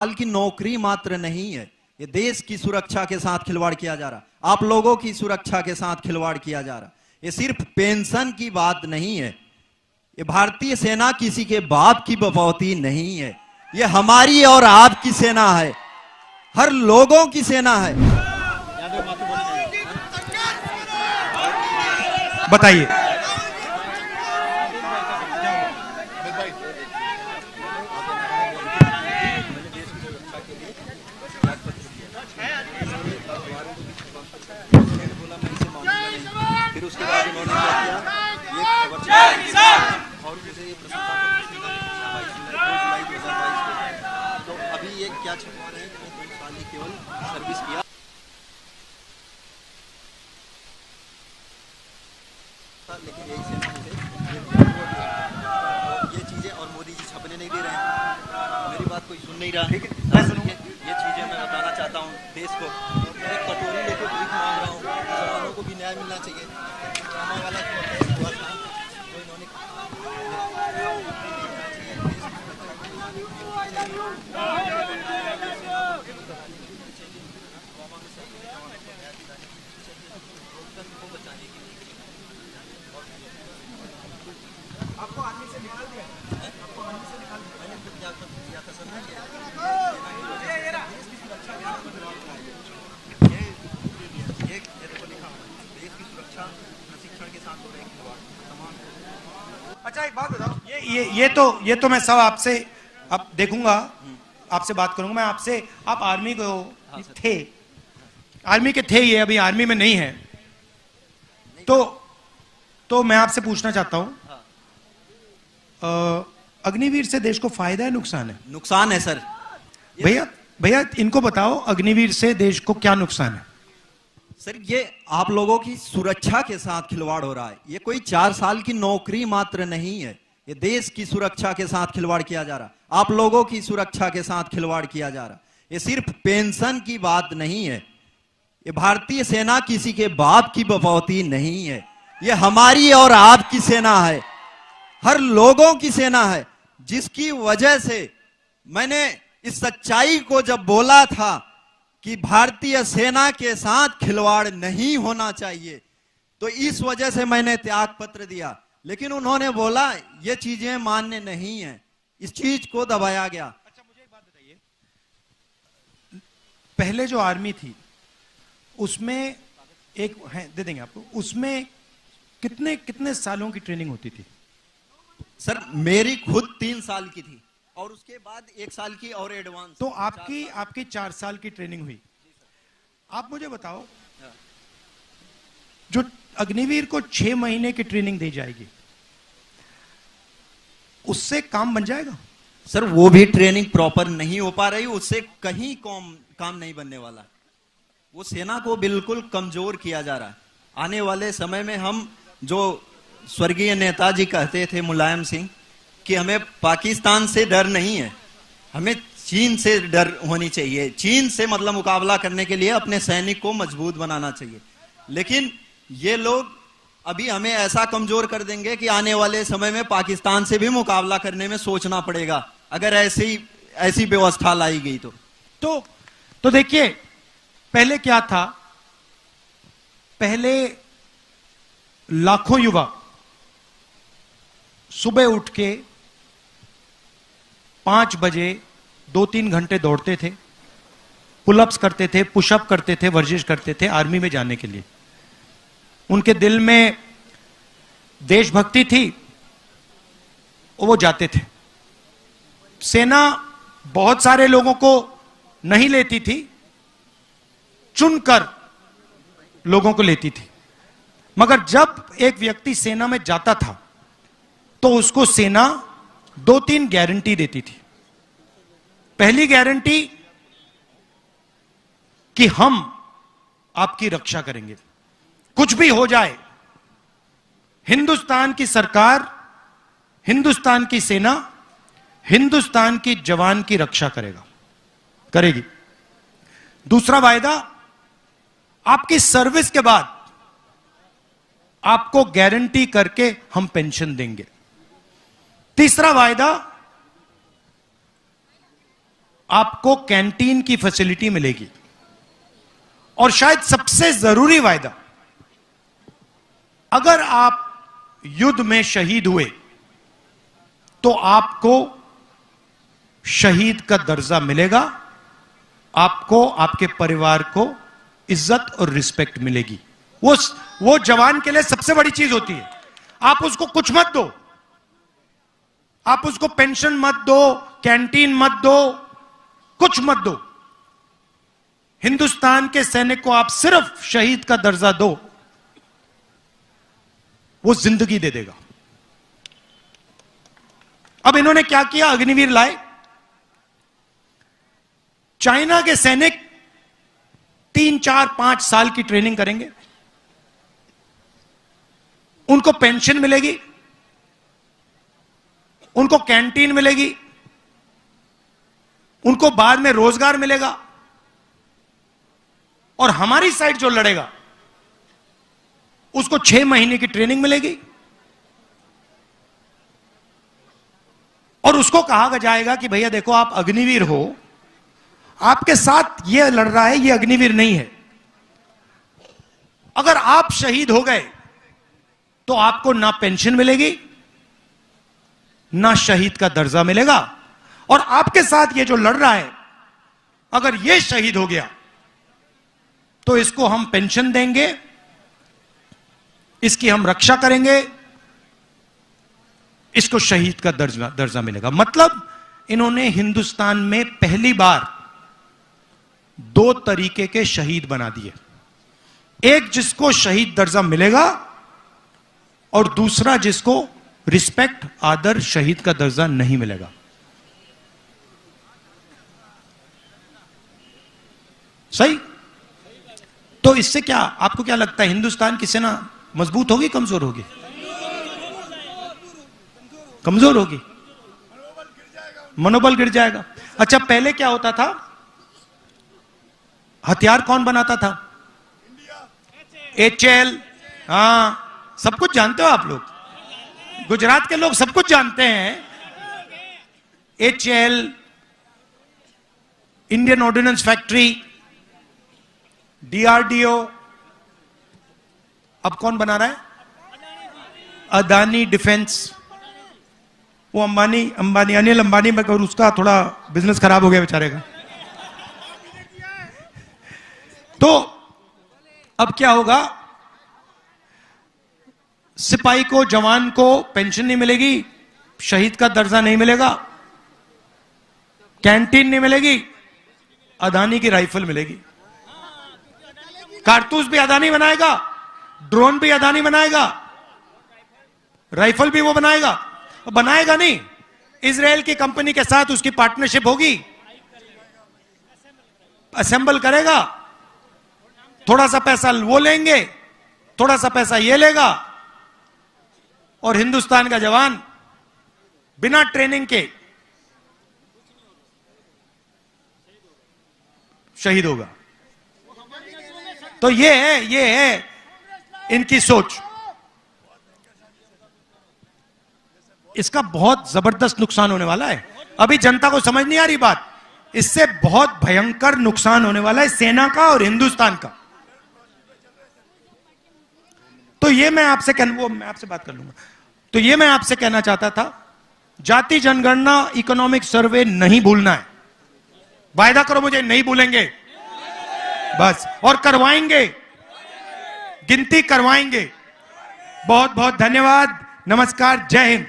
साल की नौकरी मात्र नहीं है, ये देश की सुरक्षा के साथ खिलवाड़ किया जा रहा, आप लोगों की सुरक्षा के साथ खिलवाड़ किया जा रहा। ये सिर्फ पेंशन की बात नहीं है, ये भारतीय सेना किसी के बाप की बपौती नहीं है, ये हमारी और आपकी सेना है, हर लोगों की सेना है। बताइए। फिर उसके बाद उन्होंने क्या किया, और मुझे ये तो अभी ये क्या छपवा रहे हैं कि 2 साल ही केवल सर्विस किया, लेकिन यही सेना मुझे ये चीजें और मोदी जी छपने नहीं दे रहे हैं, मेरी बात कोई सुन नहीं रहा। ठीक है, ये चीजें मैं बताना चाहता हूँ देश को। एक कटोरी लेके भीख मांग रहा हूँ, मुसलमानों को भी न्याय मिलना चाहिए। ड्रामा वाला हुआ था तो इन्होंने आपको आर्मी से निकाल दिया, आपको आर्मी से निकाल दिया, मैंने खुद क्या था सर, ये देखो लिखा देश की सुरक्षा प्रशिक्षण के साथ हो रहे खिलवाड़ तमाम। अच्छा एक बात बताओ, ये तो मैं सब आपसे अब देखूंगा, आपसे बात करूंगा मैं आपसे। आप आर्मी को थे, आर्मी के थे, ये अभी आर्मी में नहीं है, तो मैं आपसे पूछना चाहता हूं, अग्निवीर से देश को फायदा है नुकसान है? नुकसान है सर। भैया इनको बताओ अग्निवीर से देश को क्या नुकसान है? सर ये आप लोगों की सुरक्षा के साथ खिलवाड़ हो रहा है, ये कोई 4 साल की नौकरी मात्र नहीं है, ये देश की सुरक्षा के साथ खिलवाड़ किया जा रहा, आप लोगों की सुरक्षा के साथ खिलवाड़ किया जा रहा। ये सिर्फ पेंशन की बात नहीं है, ये भारतीय सेना किसी के बाप की बपौती नहीं है, ये हमारी और आपकी सेना है, हर लोगों की सेना है, जिसकी वजह से मैंने इस सच्चाई को जब बोला था कि भारतीय सेना के साथ खिलवाड़ नहीं होना चाहिए, तो इस वजह से मैंने त्याग पत्र दिया, लेकिन उन्होंने बोला ये चीजें मान्य नहीं है, इस चीज को दबाया गया। अच्छा मुझे एक बात बताइए, पहले जो आर्मी थी उसमें एक है, दे देंगे आपको, उसमें कितने सालों की ट्रेनिंग होती थी? सर मेरी खुद 3 साल की थी और उसके बाद 1 साल की और एडवांस। तो आपकी 4 साल की ट्रेनिंग हुई। आप मुझे बताओ, जो अग्निवीर को 6 महीने की ट्रेनिंग दी जाएगी, उससे काम बन जाएगा? सर वो भी ट्रेनिंग प्रॉपर नहीं हो पा रही, उससे कहीं काम नहीं बनने वाला, वो सेना को बिल्कुल कमजोर किया जा रहा है। आने वाले समय में हम, जो स्वर्गीय नेताजी कहते थे मुलायम सिंह, कि हमें पाकिस्तान से डर नहीं है, हमें चीन से डर होनी चाहिए, चीन से मतलब मुकाबला करने के लिए अपने सैनिक को मजबूत बनाना चाहिए, लेकिन ये लोग अभी हमें ऐसा कमजोर कर देंगे कि आने वाले समय में पाकिस्तान से भी मुकाबला करने में सोचना पड़ेगा, अगर ऐसी व्यवस्था लाई गई तो देखिए, पहले क्या था, पहले लाखों युवा सुबह उठ के 5 बजे 2-3 घंटे दौड़ते थे, पुलअप्स करते थे, पुशअप करते थे, वर्जिश करते थे आर्मी में जाने के लिए। उनके दिल में देशभक्ति थी, वो जाते थे। सेना बहुत सारे लोगों को नहीं लेती थी, चुनकर लोगों को लेती थी, मगर जब एक व्यक्ति सेना में जाता था तो उसको सेना 2-3 गारंटी देती थी। पहली गारंटी कि हम आपकी रक्षा करेंगे, कुछ भी हो जाए, हिंदुस्तान की सरकार, हिंदुस्तान की सेना, हिंदुस्तान की जवान की रक्षा करेगी। दूसरा वायदा, आपकी सर्विस के बाद आपको गारंटी करके हम पेंशन देंगे। तीसरा वायदा, आपको कैंटीन की फैसिलिटी मिलेगी। और शायद सबसे जरूरी वायदा, अगर आप युद्ध में शहीद हुए तो आपको शहीद का दर्जा मिलेगा, आपको आपके परिवार को इज्जत और रिस्पेक्ट मिलेगी। वो जवान के लिए सबसे बड़ी चीज होती है। आप उसको कुछ मत दो, आप उसको पेंशन मत दो, कैंटीन मत दो, कुछ मत दो। हिंदुस्तान के सैनिक को आप सिर्फ शहीद का दर्जा दो, वो जिंदगी दे देगा। अब इन्होंने क्या किया, अग्निवीर लाए। चाइना के सैनिक 3, 4, 5 साल की ट्रेनिंग करेंगे, उनको पेंशन मिलेगी, उनको कैंटीन मिलेगी, उनको बाद में रोजगार मिलेगा। और हमारी साइड जो लड़ेगा उसको 6 महीने की ट्रेनिंग मिलेगी और उसको कहा जाएगा कि भैया देखो आप अग्निवीर हो, आपके साथ ये लड़ रहा है, ये अग्निवीर नहीं है। अगर आप शहीद हो गए तो आपको ना पेंशन मिलेगी, ना शहीद का दर्जा मिलेगा। और आपके साथ ये जो लड़ रहा है, अगर ये शहीद हो गया तो इसको हम पेंशन देंगे, इसकी हम रक्षा करेंगे, इसको शहीद का दर्जा मिलेगा। मतलब इन्होंने हिंदुस्तान में पहली बार 2 तरीके के शहीद बना दिए। एक जिसको शहीद दर्जा मिलेगा और दूसरा जिसको रिस्पेक्ट, आदर, शहीद का दर्जा नहीं मिलेगा। सही? तो इससे क्या, आपको क्या लगता है, हिंदुस्तान की सेना मजबूत होगी, कमजोर होगी? कमजोर होगी, मनोबल गिर जाएगा। अच्छा, पहले क्या होता था, हथियार कौन बनाता था? HL। हाँ, सब कुछ जानते हो आप लोग, गुजरात के लोग सब कुछ जानते हैं। HL, Indian ordnance factory, DRDO। अब कौन बना रहा है? अदानी डिफेंस। वो अंबानी अनिल अंबानी में, उसका थोड़ा बिजनेस खराब हो गया बेचारे का। तो अब क्या होगा, सिपाही को, जवान को पेंशन नहीं मिलेगी, शहीद का दर्जा नहीं मिलेगा, कैंटीन नहीं मिलेगी, अदानी की राइफल मिलेगी। कारतूस भी अदानी बनाएगा, ड्रोन भी अदानी बनाएगा, राइफल भी वो बनाएगा। बनाएगा नहीं, इजराइल की कंपनी के साथ उसकी पार्टनरशिप होगी, असेंबल करेगा, थोड़ा सा पैसा वो लेंगे, थोड़ा सा पैसा ये लेगा, और हिंदुस्तान का जवान बिना ट्रेनिंग के शहीद होगा। तो ये है इनकी सोच। इसका बहुत जबरदस्त नुकसान होने वाला है। अभी जनता को समझ नहीं आ रही बात, इससे बहुत भयंकर नुकसान होने वाला है सेना का और हिंदुस्तान का। तो ये मैं आपसे मैं आपसे बात कर लूंगा। तो ये मैं आपसे कहना चाहता था, जाति जनगणना इकोनॉमिक सर्वे नहीं भूलना है। वायदा करो मुझे, नहीं भूलेंगे बस, और करवाएंगे, गिनती करवाएंगे। बहुत बहुत धन्यवाद, नमस्कार, जय हिंद।